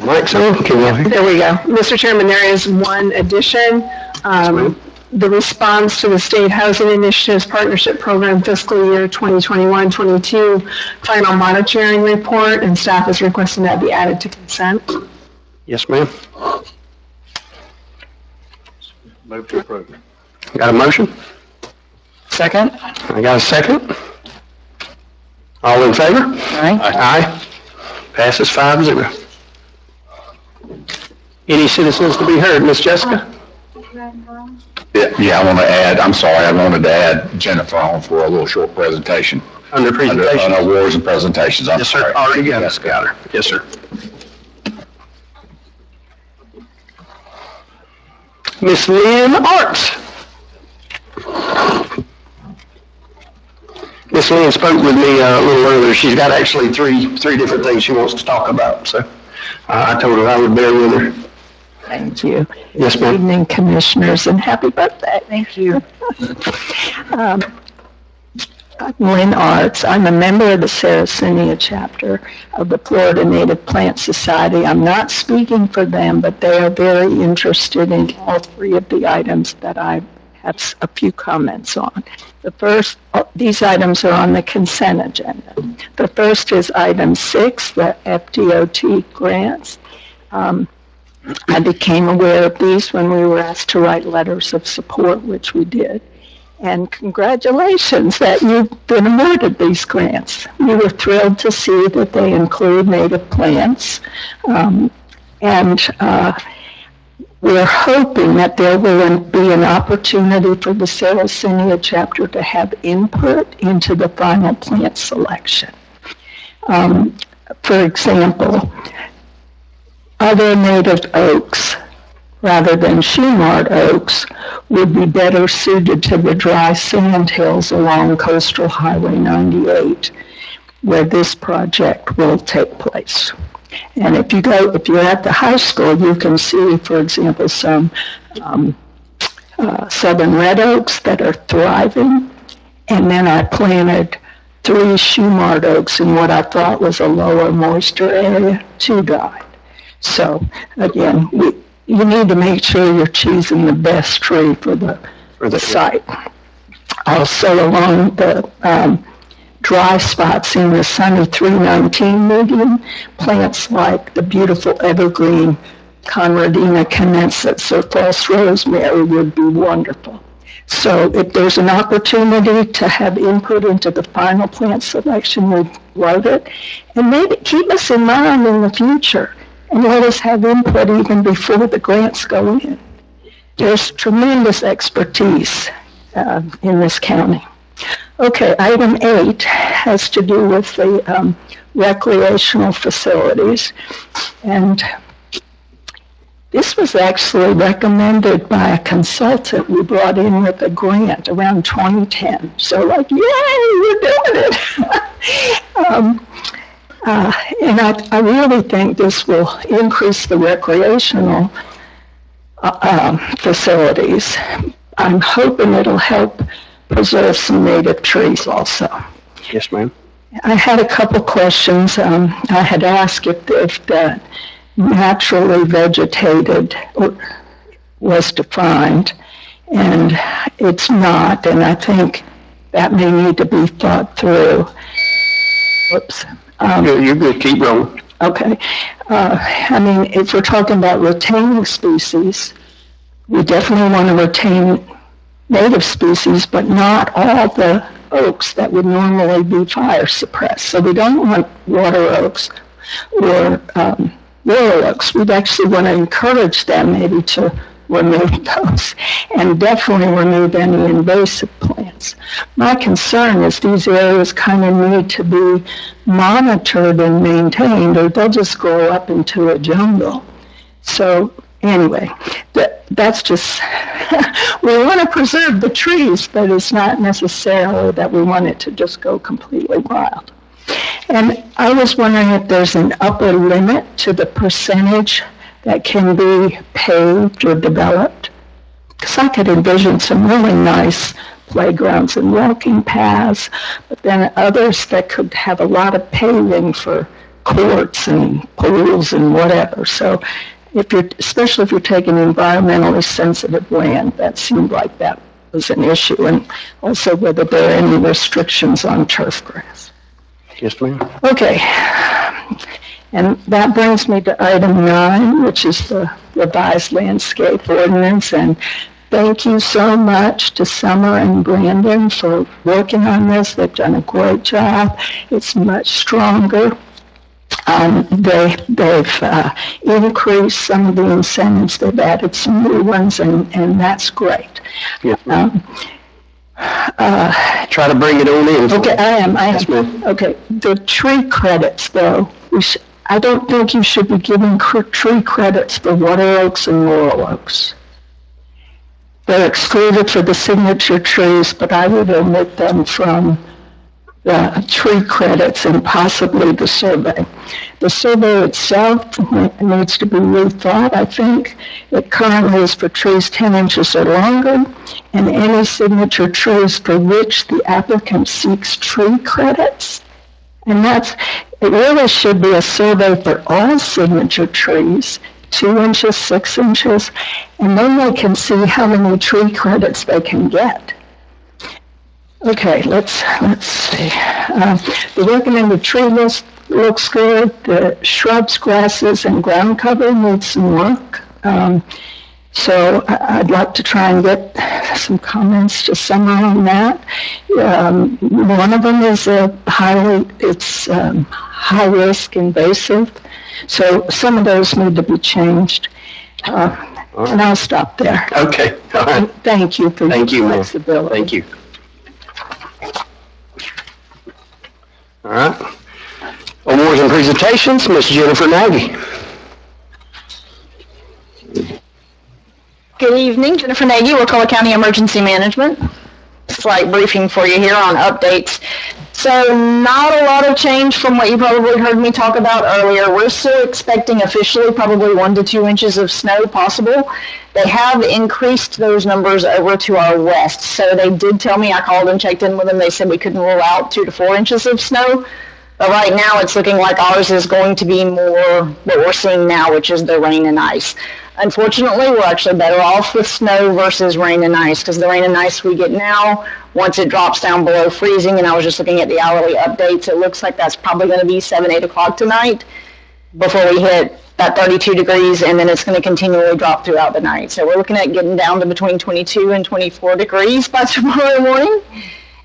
Mike's on, can you? There we go. Mr. Chairman, there is one addition. The response to the State Housing Initiatives Partnership Program fiscal year 2021-22 final monitoring report, and staff is requesting that be added to consent. Yes, ma'am. Move to approve. Got a motion? Second? I got a second. All in favor? Aye. Aye. Passes 5-0. Any citizens to be heard? Miss Jessica? Yeah, I want to add, I'm sorry, I wanted to add Jennifer on for a little short presentation. Under presentation? On awards and presentations. I'm Yes, sir. sorry. Already got us. Got her. Yes, sir. Miss Lynn Arts. Miss Lynn spoke with me a little earlier. She's got actually three different things she wants to talk about. So I told her I would bear with her. Thank you. Yes, Good ma'am. evening, commissioners, and happy birthday. Thank you. I'm Lynn Arts. I'm a member of the Sarracenia chapter of the Florida Native Plant Society. I'm not speaking for them, but they are very interested in all three of the items that I have a few comments on. The first, these items are on the consent agenda. The first is item 6, the FDOT grants. I became aware of these when we were asked to write letters of support, which we did. And congratulations that you've been awarded these grants. We were thrilled to see that they include native plants. We're hoping that there will be an opportunity for the Sarracenia chapter to have input into the final plant selection. For example, other native oaks, rather than shoemart oaks, would be better suited to the dry sand hills along Coastal Highway 98, where this project will take place. And if you're at the high school, you can see, for example, some southern red oaks that are thriving. And then I planted 3 shoemart oaks in what I thought was a lower moisture area, 2 died. So again, you need to make sure you're choosing the best tree for the site. Also along the dry spots in the sunny 319 median, plants like the beautiful evergreen Conradina cannensis or false rosemary would be wonderful. So if there's an opportunity to have input into the final plant selection, we'd love it. And maybe keep us in mind in the future and let us have input even before the grants go in. There's tremendous expertise in this county. Okay, item 8 has to do with the recreational facilities. And this was actually recommended by a consultant we brought in with a grant around 2010. So like, yay, we're doing it. And I really think this will increase the recreational facilities. I'm hoping it'll help preserve some native trees also. Yes, ma'am. I had a couple questions. I had asked if the naturally vegetated was defined, and it's not, and I think that may need to be thought through. Whoops. You're good. Keep going. Okay. I mean, if we're talking about retaining species, we definitely want to retain native species, but not all the oaks that would normally be fire suppressed. So we don't want water oaks or laurel oaks. We'd actually want to encourage them maybe to remove those and definitely remove any invasive plants. My concern is these areas kind of need to be monitored and maintained, or they'll just grow up into a jungle. So anyway, that's just, we want to preserve the trees, but it's not necessarily that we want it to just go completely wild. And I was wondering if there's an upper limit to the percentage that can be paved or developed, because I could envision some really nice playgrounds and walking paths, but then others that could have a lot of paving for courts and pools and whatever. So especially if you're taking environmentally sensitive land, that seemed like that was an issue, and also whether there are any restrictions on turf grass. Yes, ma'am. Okay, and that brings me to item 9, which is the revised landscape ordinance, and thank you so much to Summer and Brandon for working on this. They've done a great job. It's much stronger. They've increased some of the incentives. They've added some new ones, and that's great. Yes, ma'am. Try to bring it on in. Okay, I am. Yes, ma'am. Okay, the tree credits, though, I don't think you should be giving tree credits for water oaks and laurel oaks. They're excluded for the signature trees, but I would omit them from the tree credits and possibly the survey. The survey itself needs to be rethought, I think. It currently is for trees 10 inches or longer, and any signature trees for which the applicant seeks tree credits. And it really should be a survey for all signature trees, 2 inches, 6 inches, and then they can see how many tree credits they can get. Okay, let's see. The recommended tree list looks good. The shrubs, grasses, and ground cover need some work. So I'd like to try and get some comments to Summer on that. One of them is high risk invasive. So some of those need to be changed. And I'll stop there. Okay, all right. Thank you for Thank you, your ma'am. flexibility. Thank you. All right. Awards and presentations, Ms. Jennifer Nagy. Good evening, Jennifer Nagy, Wakulla County Emergency Management. Slight briefing for you here on updates. So not a lot of change from what you probably heard me talk about earlier. We're still expecting officially probably 1 to 2 inches of snow possible. They have increased those numbers over to our west. So they did tell me, I called and checked in with them, they said we couldn't rule out 2 to 4 inches of snow. But right now it's looking like ours is going to be more what we're seeing now, which is the rain and ice. Unfortunately, we're actually better off with snow versus rain and ice, because the rain and ice we get now, once it drops down below freezing, and I was just looking at the hourly updates, it looks like that's probably going to be 7, 8 o'clock tonight before we hit that 32 degrees, and then it's going to continually drop throughout the night. So we're looking at getting down to between 22 and 24 degrees by tomorrow morning,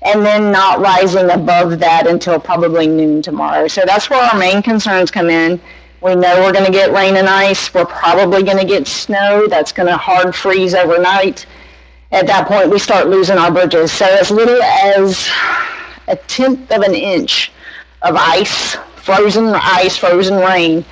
and then not rising above that until probably noon tomorrow. So that's where our main concerns come in. We know we're going to get rain and ice. We're probably going to get snow. That's going to hard freeze overnight. At that point, we start losing our bridges. So as little as 1/10 of an inch of ice, frozen rain,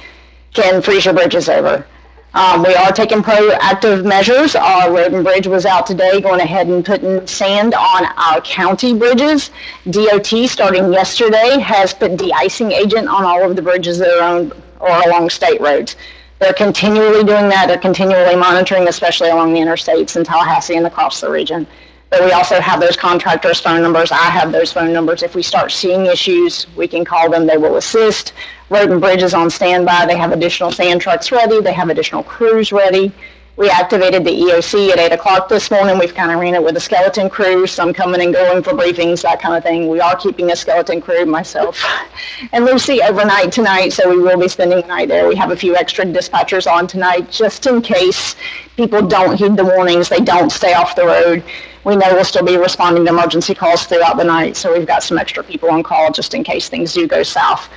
can freeze your bridges over. We are taking proactive measures. Our road and bridge was out today going ahead and putting sand on our county bridges. DOT, starting yesterday, has put de-icing agent on all of the bridges that are owned or along state roads. They're continually doing that. They're continually monitoring, especially along the interstates in Tallahassee and across the region. But we also have those contractors' phone numbers. I have those phone numbers. If we start seeing issues, we can call them. They will assist. Road and Bridge is on standby. They have additional sand trucks ready. They have additional crews ready. We activated the EOC at 8 o'clock this morning. We've kind of ran it with a skeleton crew, some coming and going for briefings, that kind of thing. We are keeping a skeleton crew, myself and Lucy, overnight tonight, so we will be spending the night there. We have a few extra dispatchers on tonight, just in case people don't heed the warnings, they don't stay off the road. We know we'll still be responding to emergency calls throughout the night, so we've got some extra people on call just in case things do go south.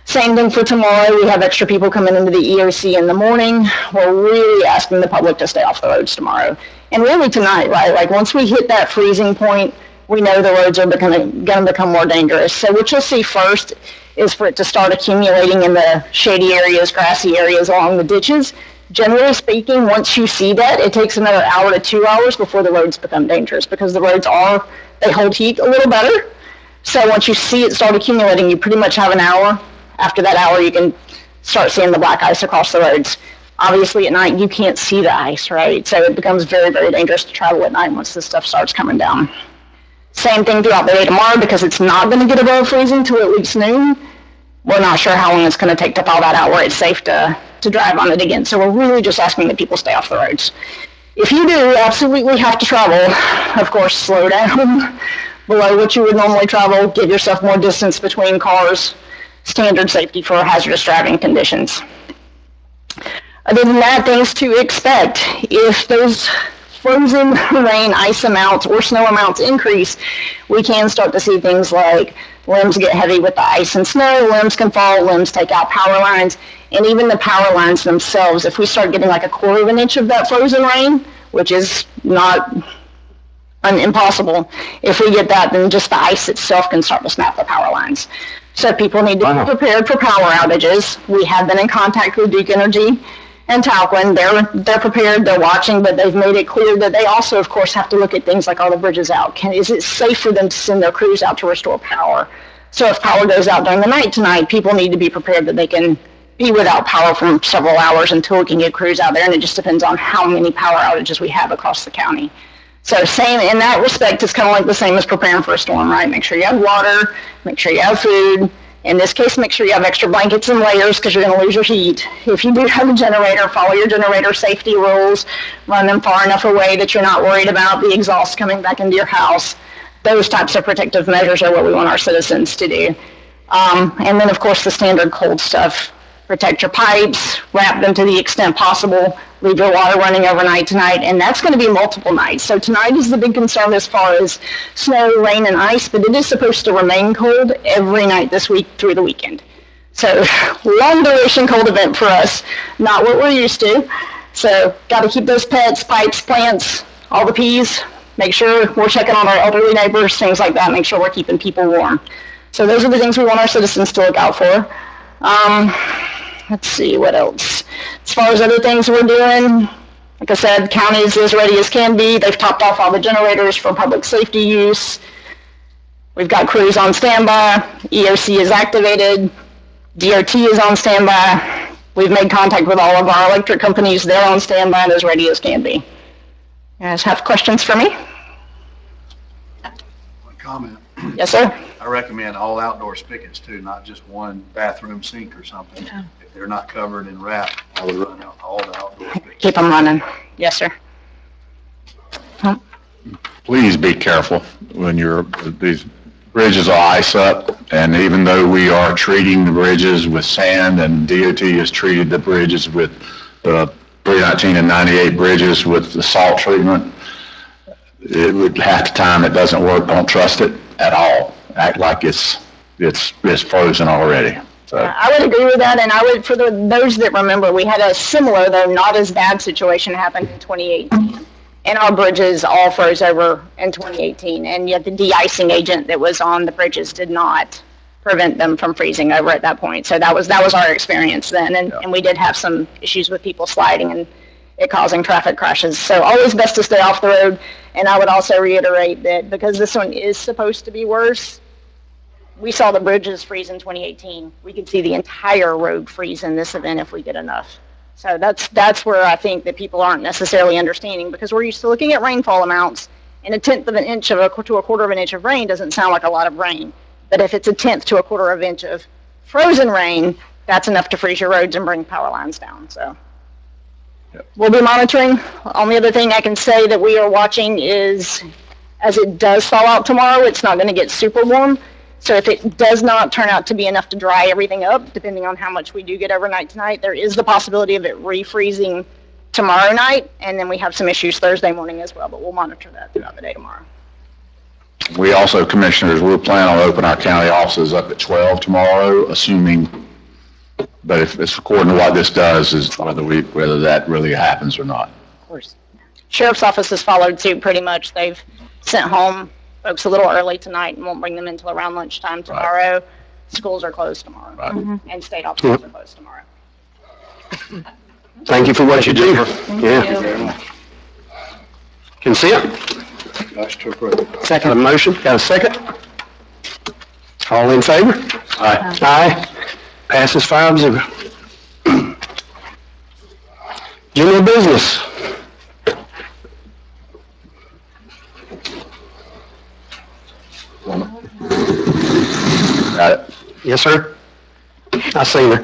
Same thing for tomorrow. We have extra people coming into the EOC in the morning. We're really asking the public to stay off the roads tomorrow. And really tonight, right? Like once we hit that freezing point, we know the roads are going to become more dangerous. So what you'll see first is for it to start accumulating in the shady areas, grassy areas along the ditches. Generally speaking, once you see that, it takes another hour to 2 hours before the roads become dangerous, because the roads they hold heat a little better. So once you see it start accumulating, you pretty much have an hour. After that hour, you can start seeing the black ice across the roads. Obviously, at night, you can't see the ice, right? So it becomes very, very dangerous to travel at night once this stuff starts coming down. Same thing throughout the day tomorrow, because it's not going to get above freezing till at least noon. we're not sure how long it's going to take to thaw that out where it's safe to drive on it again. So we're really just asking that people stay off the roads. If you do absolutely have to travel, of course, slow down below what you would normally travel, give yourself more distance between cars, standard safety for hazardous driving conditions. Other than that, things to expect. If those frozen rain, ice amounts, or snow amounts increase, we can start to see things like limbs get heavy with the ice and snow, limbs can fall, limbs take out power lines, and even the power lines themselves. If we start getting like 1/4 of an inch of that frozen rain, which is not impossible, if we get that, then just the ice itself can start to snap the power lines. So people need to be prepared for power outages. We have been in contact with Duke Energy and Talquin. They're prepared, they're watching, but they've made it clear that they also, of course, have to look at things like, are the bridges out? Is it safe for them to send their crews out to restore power? So if power goes out during the night tonight, people need to be prepared that they can be without power for several hours until we can get crews out there, and it just depends on how many power outages we have across the county. So same in that respect, it's kind of like the same as preparing for a storm, right? Make sure you have water, make sure you have food. In this case, make sure you have extra blankets and layers because you're going to lose your heat. If you do have a generator, follow your generator safety rules. Run them far enough away that you're not worried about the exhaust coming back into your house. Those types of protective measures are what we want our citizens to do. And then, of course, the standard cold stuff. Protect your pipes, wrap them to the extent possible, leave your water running overnight tonight, and that's going to be multiple nights. So tonight is the big concern as far as snow, rain, and ice, but it is supposed to remain cold every night this week through the weekend. So long duration cold event for us, not what we're used to. So got to keep those pets, pipes, plants, all the peas, make sure we're checking on our elderly neighbors, things like that, make sure we're keeping people warm. So those are the things we want our citizens to look out for. Let's see, what else? As far as other things we're doing, like I said, county is as ready as can be. They've topped off all the generators for public safety use. We've got crews on standby. EOC is activated. DOT is on standby. We've made contact with all of our electric companies. They're on standby and as ready as can be. You guys have questions for me? One comment. Yes, sir. I recommend all outdoor spigots too, not just one bathroom sink or something. If they're not covered and wrapped, I would run out all the outdoor spigots. Keep them running. Yes, sir. Please be careful when these bridges are ice up, and even though we are treating the bridges with sand, and DOT has treated the bridges with the 319 and 98 bridges with the salt treatment, half the time it doesn't work. Don't trust it at all. Act like it's frozen already. So. I would agree with that, and I would, for those that remember, we had a similar, though not as bad situation happen in 2018. And our bridges all froze over in 2018, and yet the de-icing agent that was on the bridges did not prevent them from freezing over at that point. So that was our experience then, and we did have some issues with people sliding and it causing traffic crashes. So always best to stay off the road. And I would also reiterate that because this one is supposed to be worse, we saw the bridges freeze in 2018. We could see the entire road freeze in this event if we get enough. So that's where I think that people aren't necessarily understanding, because we're used to looking at rainfall amounts, and 1/10 of an inch to 1/4 of an inch of rain doesn't sound like a lot of rain. But if it's 1/10 to 1/4 of an inch of frozen rain, that's enough to freeze your roads and bring power lines down. So we'll be monitoring. Only other thing I can say that we are watching is, as it does thaw out tomorrow, it's not going to get super warm. So if it does not turn out to be enough to dry everything up, depending on how much we do get overnight tonight, there is the possibility of it refreezing tomorrow night, and then we have some issues Thursday morning as well, but we'll monitor that throughout the day tomorrow. We also, commissioners, we're planning on opening our county offices up at 12 tomorrow, assuming, but if it's according to what this does, is whether that really happens or not. Of course. Sheriff's office has followed suit pretty much. They've sent home folks a little early tonight and won't bring them until around lunchtime tomorrow. Right. Schools are closed tomorrow. Right. Mm-hmm. And state offices are closed tomorrow. Thank you for what you do. Yeah. Consent? Motion to approve. Second. A motion, got a second? All in favor? Aye. Aye. Passes 5-0. General business. Got it? Yes, sir. I seen her.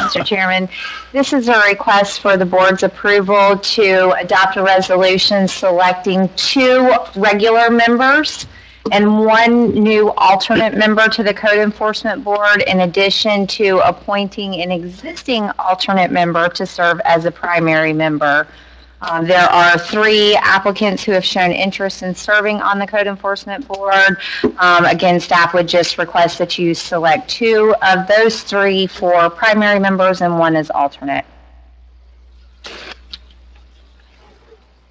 Mr. Chairman, this is a request for the board's approval to adopt a resolution selecting 2 regular members and 1 new alternate member to the Code Enforcement Board, in addition to appointing an existing alternate member to serve as a primary member. There are 3 applicants who have shown interest in serving on the Code Enforcement Board. Again, staff would just request that you select 2 of those 3 for primary members and 1 as alternate.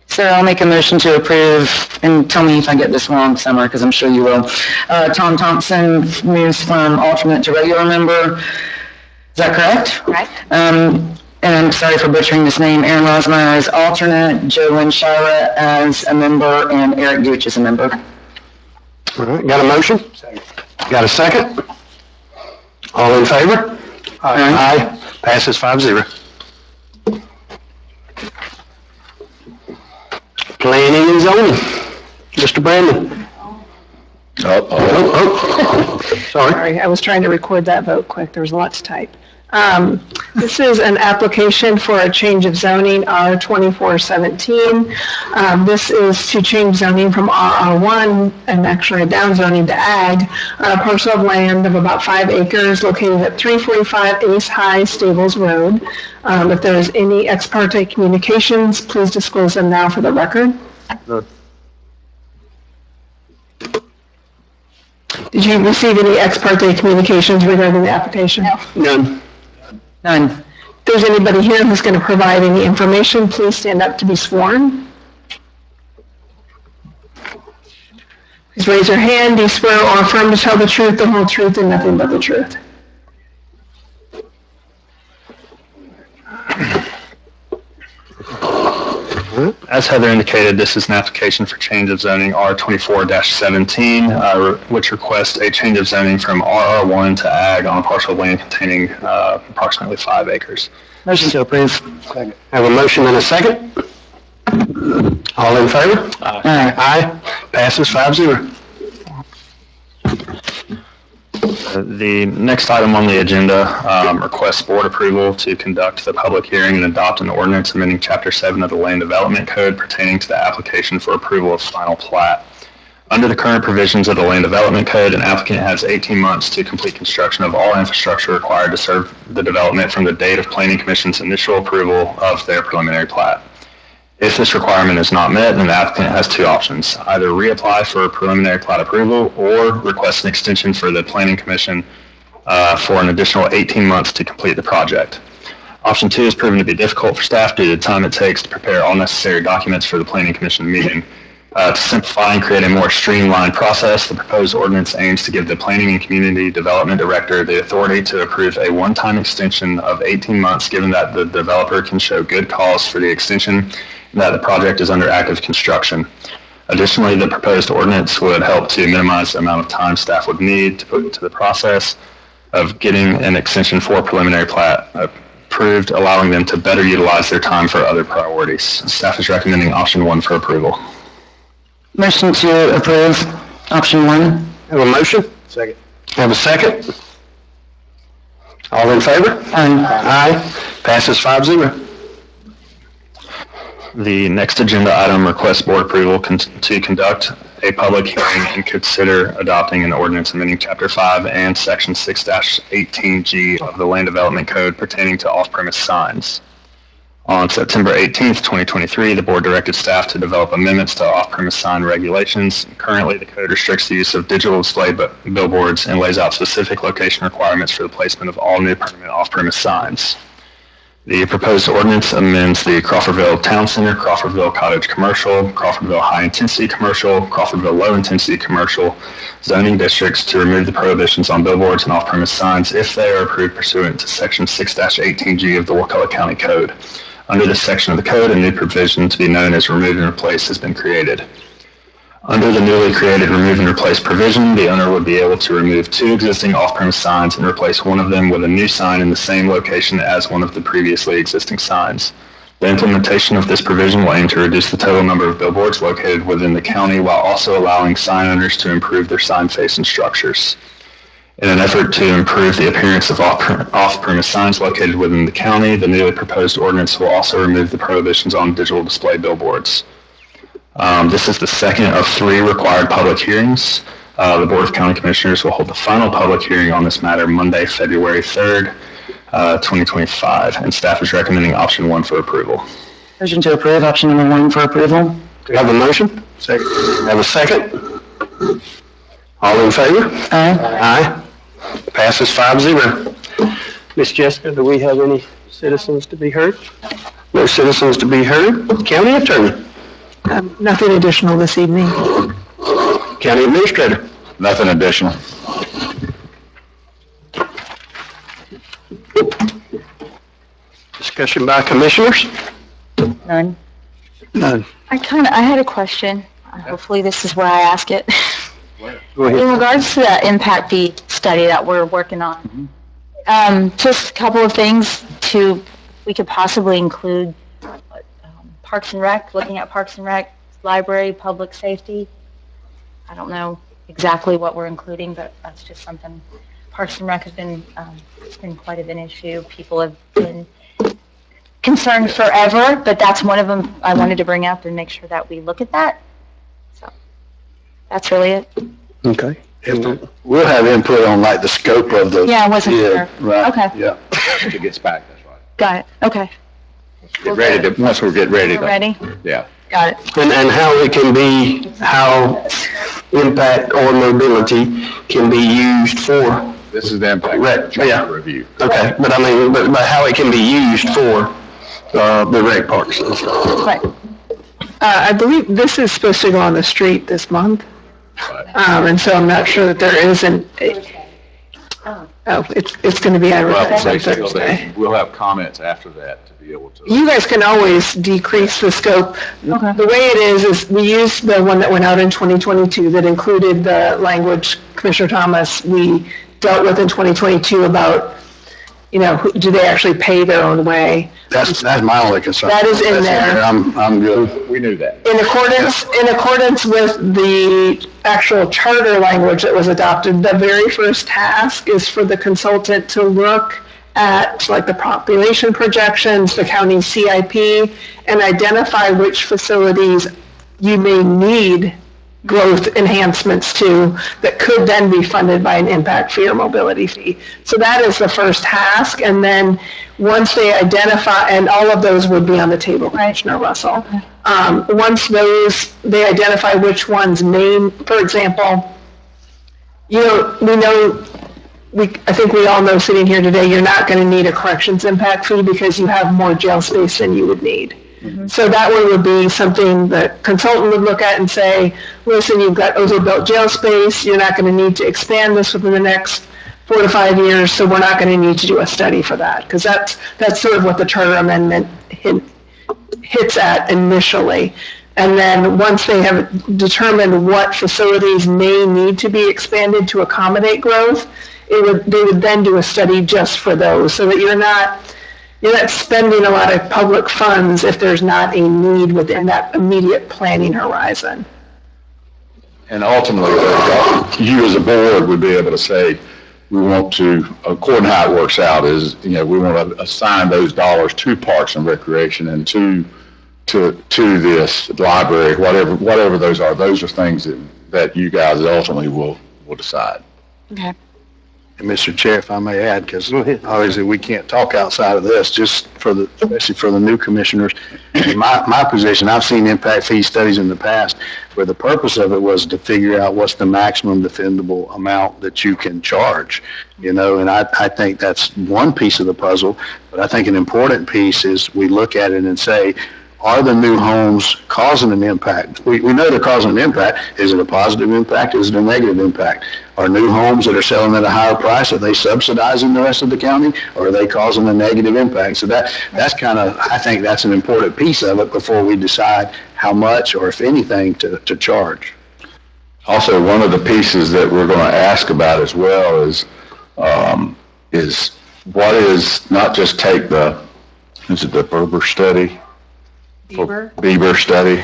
So I'll make a motion to approve, and tell me if I get this wrong, Summer, because I'm sure you will. Tom Thompson moves from alternate to regular member. Is that correct? Right. And I'm sorry for butchering this name. Aaron Rosmeyer as alternate, Joe Lynn Shira as a member, and Eric Gooch as a member. All right, got a motion? Got a second? All in favor? Aye. Passes 5-0. Planning and zoning. Mr. Brandon. Sorry. Sorry, I was trying to record that vote quick. There was a lot to type. This is an application for a change of zoning, R2417. This is to change zoning from RR1 and actually a down zoning to ag on a parcel of land of about 5 acres located at 345 Ace High Stables Road. If there is any ex parte communications, please disclose them now for the record. Did you receive any ex parte communications regarding the application? None. None. If there's anybody here who's going to provide any information, please stand up to be sworn. Please raise your hand. Do you swear or affirm to tell the truth, the whole truth, and nothing but the truth? As Heather indicated, this is an application for change of zoning R24-17, which requests a change of zoning from RR1 to ag on a parcel of land containing approximately 5 acres. Motion to approve. Have a motion and a second? All in favor? Aye. Aye. Passes 5-0. The next item on the agenda requests board approval to conduct the public hearing and adopt an ordinance amending Chapter 7 of the Land Development Code pertaining to the application for approval of final plat. Under the current provisions of the Land Development Code, an applicant has 18 months to complete construction of all infrastructure required to serve the development from the date of Planning Commission's initial approval of their preliminary plat. If this requirement is not met, then the applicant has 2 options: either reapply for preliminary plat approval or request an extension for the Planning Commission for an additional 18 months to complete the project. Option 2 is proven to be difficult for staff due to the time it takes to prepare all necessary documents for the Planning Commission meeting. To simplify and create a more streamlined process, the proposed ordinance aims to give the Planning and Community Development Director the authority to approve a one-time extension of 18 months, given that the developer can show good cause for the extension and that the project is under active construction. Additionally, the proposed ordinance would help to minimize the amount of time staff would need to put into the process of getting an extension for preliminary plat approved, allowing them to better utilize their time for other priorities. Staff is recommending option 1 for approval. Motion to approve option 1. Have a motion? Second. Have a second? All in favor? Aye. Passes 5-0. The next agenda item requests board approval to conduct a public hearing and consider adopting an ordinance amending Chapter 5 and Section 6-18G of the Land Development Code pertaining to off-premise signs. On September 18th, 2023, the board directed staff to develop amendments to off-premise sign regulations. Currently, the code restricts the use of digital display billboards and lays out specific location requirements for the placement of all new permanent off-premise signs. The proposed ordinance amends the Crawfordville Town Center, Crawfordville Cottage Commercial, Crawfordville High Intensity Commercial, Crawfordville Low Intensity Commercial zoning districts to remove the prohibitions on billboards and off-premise signs if they are approved pursuant to Section 6-18G of the Wakulla County Code. Under this section of the code, a new provision to be known as remove and replace has been created. Under the newly created remove and replace provision, the owner would be able to remove 2 existing off-premise signs and replace one of them with a new sign in the same location as one of the previously existing signs. The implementation of this provision will aim to reduce the total number of billboards located within the county while also allowing sign owners to improve their sign face and structures. In an effort to improve the appearance of off-premise signs located within the county, the newly proposed ordinance will also remove the prohibitions on digital display billboards. This is the second of 3 required public hearings. The Board of County Commissioners will hold the final public hearing on this matter Monday, February 3rd, 2025, and staff is recommending option 1 for approval. Motion to approve option number 1 for approval. Do we have a motion? Second. Have a second? All in favor? Aye. Aye. Passes 5-0. Miss Jessica, do we have any citizens to be heard? No citizens to be heard. County Attorney. Nothing additional this evening. County Administrator. Nothing additional. Discussion by Commissioners? None. None. I had a question. Hopefully this is where I ask it. Go ahead. In regards to that impact fee study that we're working on, just a couple of things we could possibly include Parks and Rec, looking at Parks and Rec, library, public safety. I don't know exactly what we're including, but that's just something. Parks and Rec has been, it's been quite of an issue. People have been concerned forever, but that's one of them I wanted to bring up and make sure that we look at that. So that's really it. Okay. We'll have input on like the scope of the. Yeah, I wasn't sure. Right. Okay. Yeah. If it gets back, that's right. Got it. Okay. Get ready to, once we get ready We're to. ready? Yeah. Got it. And how it can be, how impact or mobility can be used for, This is the impact Right, yeah. review. okay, but I mean, but how it can be used for, the rec parks and stuff. Right. I believe this is supposed to go on the street this month. And so I'm not sure that there is it's going to be advertised on Thursday. We'll have comments after that to be able to. You guys can always decrease the scope. The way it is we used the one that went out in 2022 that included the language, Commissioner Thomas, we dealt with in 2022 about, do they actually pay their own way? That's my only concern. That is in That's there. I'm good. We knew that. In accordance with the actual charter language that was adopted, the very first task is for the consultant to look at like the population projections, the county CIP, and identify which facilities you may need growth enhancements to that could then be funded by an impact fee or mobility fee. So that is the first task, and then once they identify, and all of those would be on the table, Commissioner Russell. Once they identify which ones may, for example, I think we all know sitting here today, you're not going to need a corrections impact fee because you have more jail space than you would need. So that one would be something the consultant would look at and say, listen, you've got overbuilt jail space, you're not going to need to expand this within the next 4 to 5 years, so we're not going to need to do a study for that, because that's sort of what the charter amendment hits at initially. And then once they have determined what facilities may need to be expanded to accommodate growth, they would then do a study just for those, so that you're not spending a lot of public funds if there's not a need within that immediate planning horizon. And ultimately, you as a board would be able to say, we want to, according to how it works out is, we want to assign those dollars to Parks and Recreation and to this library, whatever those are. Those are things that you guys ultimately will decide. Okay. And Mr. Chair, if I may add, because obviously we can't talk outside of this, just especially for the new commissioners. In my position, I've seen impact fee studies in the past where the purpose of it was to figure out what's the maximum defendable amount that you can charge, and I think that's one piece of the puzzle, but I think an important piece is we look at it and say, are the new homes causing an impact? We know they're causing an impact. Is it a positive impact? Is it a negative impact? Are new homes that are selling at a higher price, are they subsidizing the rest of the county, or are they causing a negative impact? So that's kind of, I think that's an important piece of it before we decide how much or if anything to charge. Also, one of the pieces that we're going to ask about as well is what is, not just take is it the Berber study? Bieber study.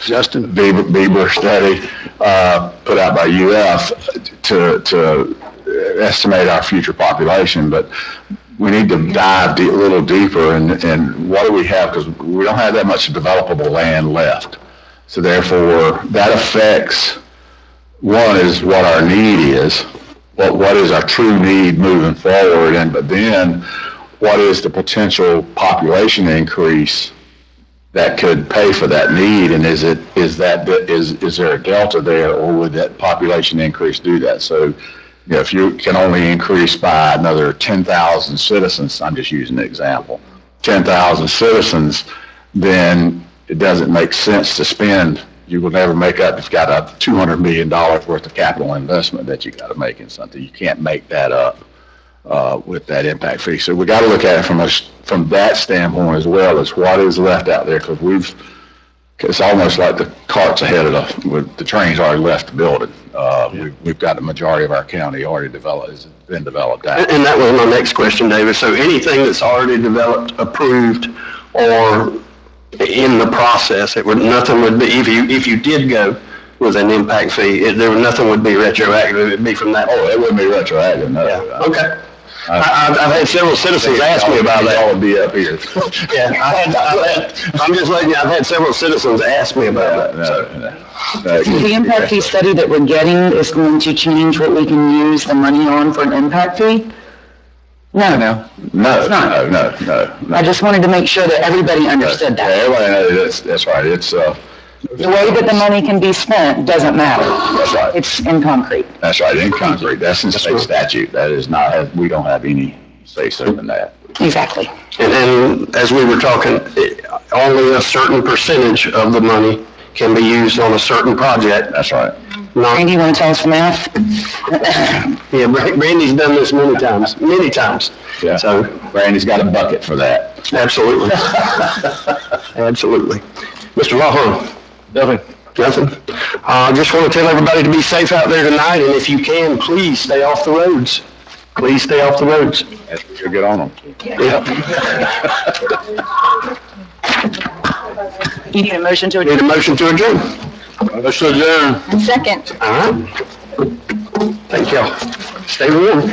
Justin? Bieber study, put out by UF to estimate our future population, but we need to dive a little deeper and what do we have, because we don't have that much developable land left. So therefore, that affects, one is what our need is, what is our true need moving forward, but then what is the potential population increase that could pay for that need, and is there a delta there, or would that population increase do that? So, if you can only increase by another 10,000 citizens, I'm just using an example, 10,000 citizens, then it doesn't make sense to spend. You will never make up. You've got a $200 million worth of capital investment that you got to make in something. You can't make that up with that impact fee. So we got to look at it from that standpoint as well as what is left out there, because it's almost like the cart's ahead of the train's already left the building. We've got the majority of our county already has been developed out. And that was my next question, David. So anything that's already developed, approved, or in the process, nothing would be, if you did go with an impact fee, nothing would be retroactive. It would be from that. Oh, it wouldn't be retroactive, no. Yeah. Okay. I've had several citizens ask me about that. All would be up here. Yeah, I'm just letting you, I've had several citizens ask me about that. The impact fee study that we're getting is going to change what we can use the money on for an impact fee? No. No. I just wanted to make sure that everybody understood Yeah, that. everybody knows that's right. It's, The way that the money can be spent doesn't matter. that's right. It's in concrete. That's right, in concrete. That's in state statute. That is not, we don't have any say so in that. Exactly. And as we were talking, only a certain percentage of the money can be used on a certain project. That's right. Randy, you want to tell us the math? Yeah, Randy's done this many times. Yeah. So, Randy's got a bucket for that. absolutely. Absolutely. Mr. Lawhorn? Nothing? I just want to tell everybody to be safe out there tonight, and if you can, please stay off the roads. Please stay off the roads. You'll get on them. Yeah. You need a motion to Need adjourn? a motion to adjourn? Motion to adjourn. Second. All right. Thank y'all. Stay warm.